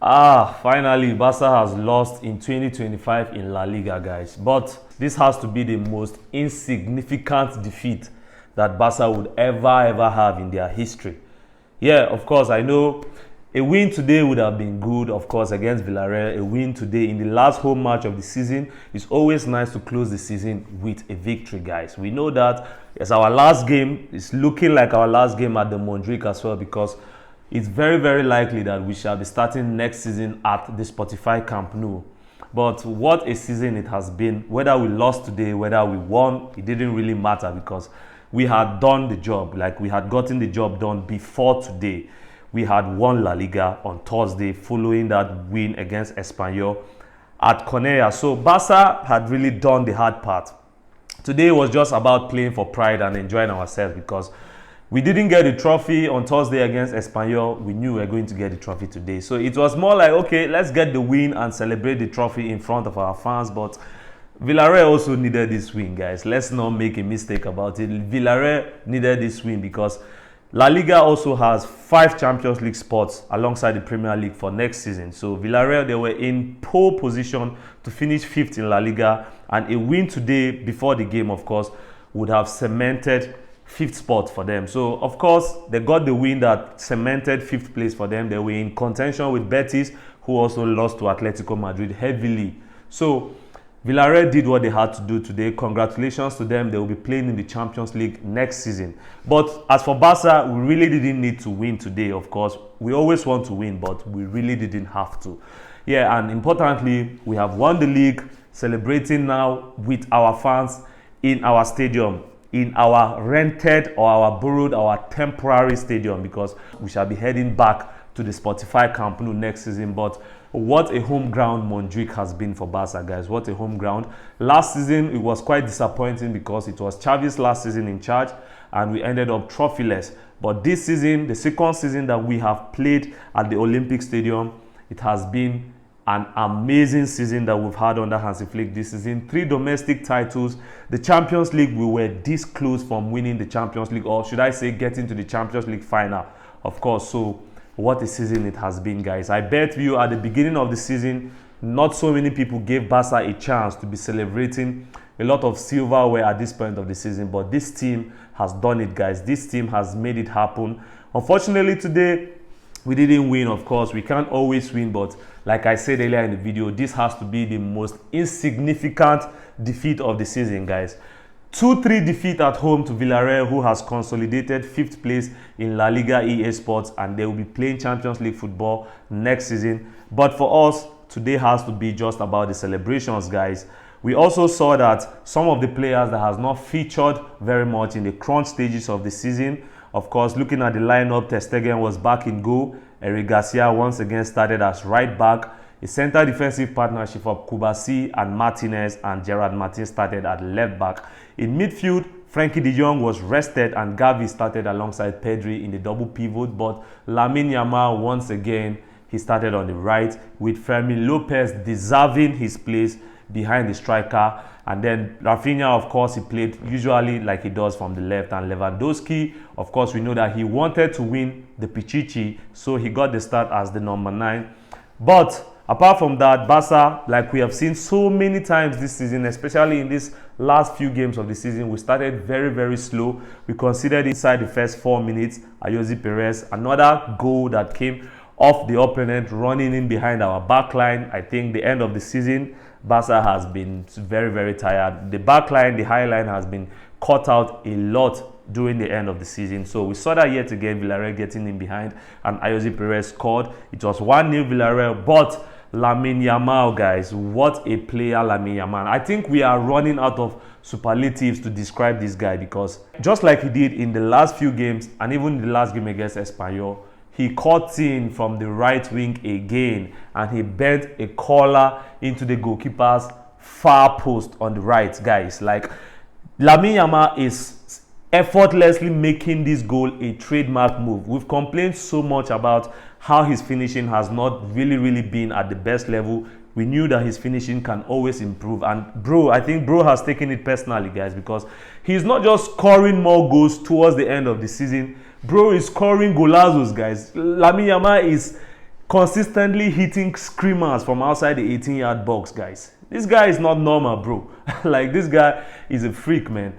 Finally, Barca has lost in 2025 in La Liga, guys. But this has to be the most insignificant defeat that Barca would ever have in their history. Yeah, of course, I know a win today would have been good, of course, against Villarreal. A win today in the last home match of the season is always nice to close the season with a victory, guys. We know that it's our last game. It's looking like our last game at the Montjuic as well, because it's very likely that we shall be starting next season at the Spotify Camp Nou. But what a season it has been. Whether we lost today, whether we won, it didn't really matter, because we had done the job. Like, we had gotten the job done before today. We had won La Liga on Thursday following that win against Espanyol at Cornellà. So Barca had really done the hard part. Today was just about playing for pride and enjoying ourselves, because we didn't get the trophy on Thursday against Espanyol. We knew we were going to get the trophy today. So it was more like, okay, let's get the win and celebrate the trophy in front of our fans. But Villarreal also needed this win, guys. Let's not make a mistake about it. Villarreal needed this win because La Liga also has 5 Champions League spots alongside the Premier League for next season. So Villarreal, they were in pole position to finish 5th in La Liga. And a win today before the game, of course, would have cemented 5th spot for them. So, of course, they got the win that cemented 5th place for them. They were in contention with Betis, who also lost to Atletico Madrid heavily. So, Villarreal did what they had to do today. Congratulations to them. They will be playing in the Champions League next season. But as for Barca, we really didn't need to win today, of course. We always want to win, but we really didn't have to. Yeah, and importantly, we have won the league, celebrating now with our fans in our stadium, in our rented or our borrowed, our temporary stadium, because we shall be heading back to the Spotify Camp Nou next season. But what a home ground Montjuic has been for Barca, guys. What a home ground. Last season, it was quite disappointing because it was Xavi's last season in charge and we ended up trophyless. But this season, the second season that we have played at the Olympic Stadium, it has been an amazing season that we've had under Hansi Flick this season. 3 domestic titles. The Champions League, we were this close from winning the Champions League, or should I say getting to the Champions League final, of course. So what a season it has been, guys. I bet you at the beginning of the season, not so many people gave Barca a chance to be celebrating a lot of silverware at this point of the season. But this team has done it, guys. This team has made it happen. Unfortunately, today, we didn't win, of course. We can't always win, but like I said earlier in the video, this has to be the most insignificant defeat of the season, guys. 2-3 defeat at home to Villarreal, who has consolidated 5th place in La Liga EA Sports, and they will be playing Champions League football next season. But for us, today has to be just about the celebrations, guys. We also saw that some of the players that has not featured very much in the crunch stages of the season. Of course, looking at the lineup, Ter Stegen was back in goal. Eric Garcia once again started as right back. A center defensive partnership of Kubasi and Martinez and Gerard Martin started at left back. In midfield, Frankie de Jong was rested and Gavi started alongside Pedri in the double pivot. But Lamine Yamal, once again, he started on the right, with Fermin Lopez deserving his place behind the striker. And then Rafinha, of course, he played usually like he does from the left. And Lewandowski, of course, we know that he wanted to win the Pichichi, so he got the start as the number 9. But apart from that, Barca, like we have seen so many times this season, especially in these last few games of the season, we started very slow. We considered inside the first 4 minutes, Ayoze Perez, another goal that came off the opponent, running in behind our back line. I think the end of the season, Barca has been very tired. The back line, the high line has been cut out a lot during the end of the season. So we saw that yet again, Villarreal getting in behind and Ayoze Perez scored. It was 1-0 Villarreal, but Lamine Yamal, guys, what a player Lamine Yamal. I think we are running out of superlatives to describe this guy, because just like he did in the last few games and even the last game against Espanyol, he cut in from the right wing again and he bent a collar into the goalkeeper's far post on the right, guys. Like, Lamine Yamal is effortlessly making this goal a trademark move. We've complained so much about how his finishing has not really been at the best level. We knew that his finishing can always improve, and I think bro has taken it personally, guys, because he's not just scoring more goals towards the end of the season. Bro is scoring golazos, guys. Lamine Yamal is consistently hitting screamers from outside the 18-yard box, guys. This guy is not normal, bro. Like, this guy is a freak, man.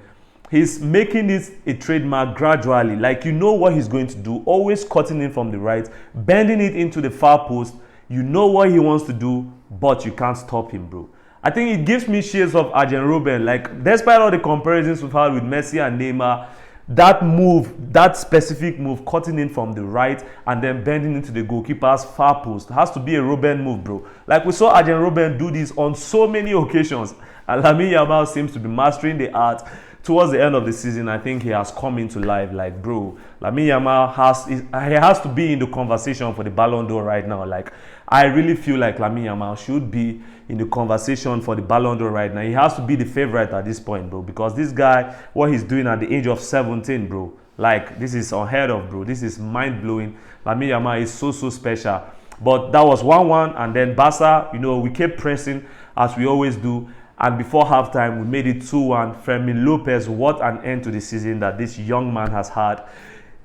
He's making this a trademark gradually. Like, you know what he's going to do. Always cutting in from the right, bending it into the far post. You know what he wants to do, but you can't stop him, bro. I think it gives me shades of Arjen Robben. Like, despite all the comparisons we've had with Messi and Neymar, that move, that specific move, cutting in from the right and then bending into the goalkeeper's far post, has to be a Robben move, bro. Like, we saw Arjen Robben do this on so many occasions. And Lamine Yamal seems to be mastering the art. Towards the end of the season, I think he has come into life. Like, bro, Lamine Yamal has to be in the conversation for the Ballon d'Or right now. Like, I really feel like Lamine Yamal should be in the conversation for the Ballon d'Or right now. He has to be the favorite at this point, bro, because this guy, what he's doing at the age of 17, bro, like, this is unheard of, bro. This is mind-blowing. Lamine Yamal is so special. But that was 1-1, and then Barça, you know, we kept pressing as we always do. And before halftime, we made it 2-1. Fermin Lopez, what an end to the season that this young man has had.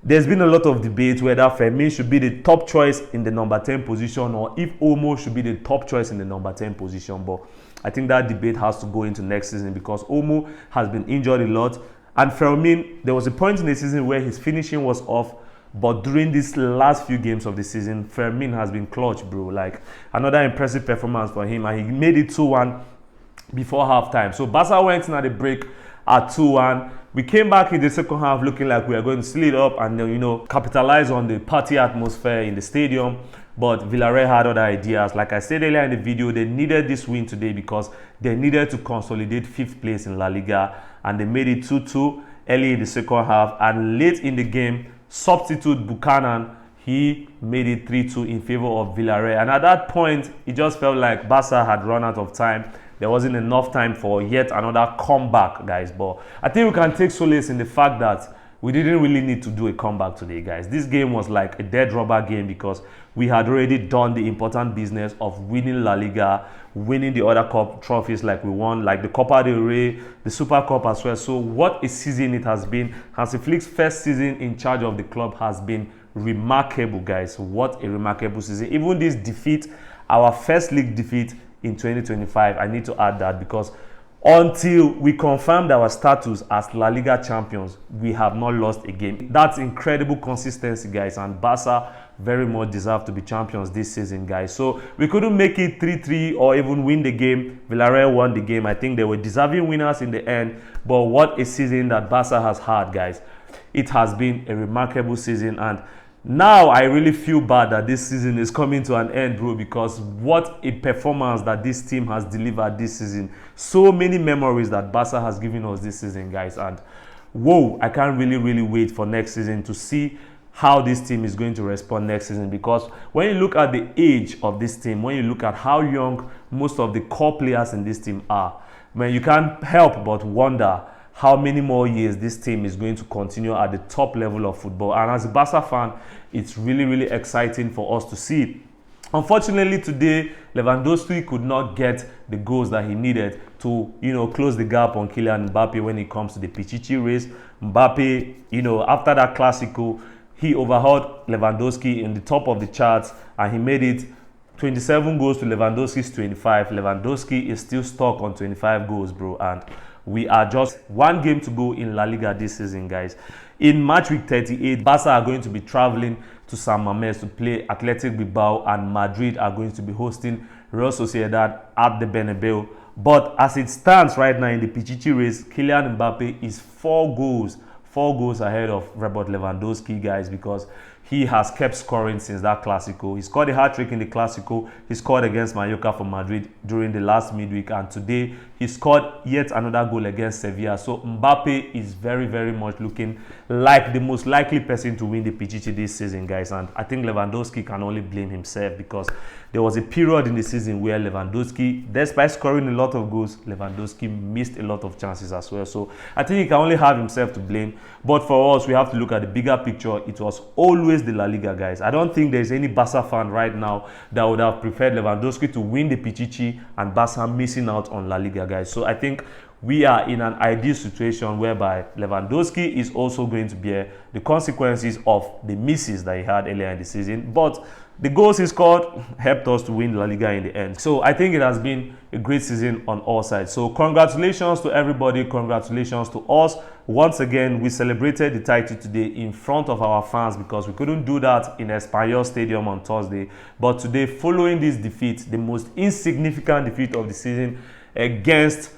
There's been a lot of debate whether Fermin should be the top choice in the number 10 position or if Olmo should be the top choice in the number 10 position. But I think that debate has to go into next season because Olmo has been injured a lot. And Fermin, there was a point in the season where his finishing was off. But during these last few games of the season, Fermin has been clutch, bro. Like, another impressive performance for him. And he made it 2-1. Before halftime. So Barca went in at the break at 2-1. We came back in the second half looking like we were going to seal it up and then, you know, capitalize on the party atmosphere in the stadium. But Villarreal had other ideas. Like I said earlier in the video, they needed this win today because they needed to consolidate 5th place in La Liga. And they made it 2-2 early in the second half. And late in the game, substitute Buchanan, he made it 3-2 in favor of Villarreal. And at that point, it just felt like Barca had run out of time. There wasn't enough time for yet another comeback, guys. But I think we can take solace in the fact that we didn't really need to do a comeback today, guys. This game was like a dead rubber game because we had already done the important business of winning La Liga, winning the other cup trophies like we won, like the Copa del Rey, the Super Cup as well. So what a season it has been. Hansi Flick's first season in charge of the club has been remarkable, guys. What a remarkable season. Even this defeat, our first league defeat in 2025, I need to add that because until we confirmed our status as La Liga champions, we have not lost a game. That's incredible consistency, guys, and Barca very much deserve to be champions this season, guys. So we couldn't make it 3-3 or even win the game. Villarreal won the game. I think they were deserving winners in the end, but what a season that Barca has had, guys. It has been a remarkable season, and now I really feel bad that this season is coming to an end, bro, because what a performance that this team has delivered this season. So many memories that Barca has given us this season, guys, and whoa, I can't really wait for next season to see how this team is going to respond next season, because when you look at the age of this team, when you look at how young most of the core players in this team are, man, you can't help but wonder how many more years this team is going to continue at the top level of football. And as a Barca fan, it's really exciting for us to see. Unfortunately, today, Lewandowski could not get the goals that he needed to, you know, close the gap on Kylian Mbappe when it comes to the Pichichi race. Mbappe, you know, after that Clasico, he overhauled Lewandowski in the top of the charts and he made it 27 goals to Lewandowski's 25. Lewandowski is still stuck on 25 goals, bro, and we are just one game to go in La Liga this season, guys. In match week 38, Barca are going to be traveling to San Mamés to play Athletic Bilbao, and Madrid are going to be hosting Real Sociedad at the Bernabeu. But as it stands right now in the Pichichi race, Kylian Mbappe is 4 goals ahead of Robert Lewandowski, guys, because he has kept scoring since that Clasico. He scored a hat-trick in the Clasico. He scored against Mallorca for Madrid during the last midweek. And today, he scored yet another goal against Sevilla. So Mbappe is very much looking like the most likely person to win the Pichichi this season, guys. And I think Lewandowski can only blame himself because there was a period in the season where Lewandowski, despite scoring a lot of goals, Lewandowski missed a lot of chances as well. So I think he can only have himself to blame. But for us, we have to look at the bigger picture. It was always the La Liga, guys. I don't think there's any Barca fan right now that would have preferred Lewandowski to win the Pichichi and Barca missing out on La Liga, guys. So I think we are in an ideal situation whereby Lewandowski is also going to bear the consequences of the misses that he had earlier in the season. But the goals he scored helped us to win La Liga in the end. So I think it has been a great season on all sides. So congratulations to everybody. Congratulations to us. Once again, we celebrated the title today in front of our fans because we couldn't do that in Espanyol Stadium on Thursday. But today, following this defeat, the most insignificant defeat of the season against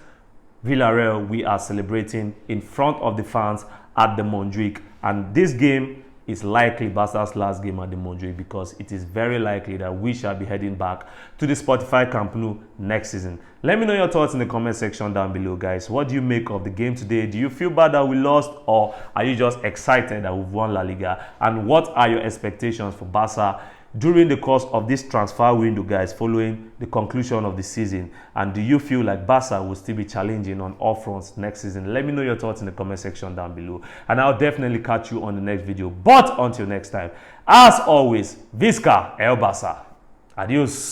Villarreal, we are celebrating in front of the fans at the Montjuic. And this game is likely Barca's last game at the Montjuic because it is very likely that we shall be heading back to the Spotify Camp Nou next season. Let me know your thoughts in the comment section down below, guys. What do you make of the game today? Do you feel bad that we lost, or are you just excited that we've won La Liga? And what are your expectations for Barca during the course of this transfer window, guys, following the conclusion of the season? And do you feel like Barca will still be challenging on all fronts next season? Let me know your thoughts in the comment section down below, and I'll definitely catch you on the next video. But until next time, as always, Visca El Barça. Adios.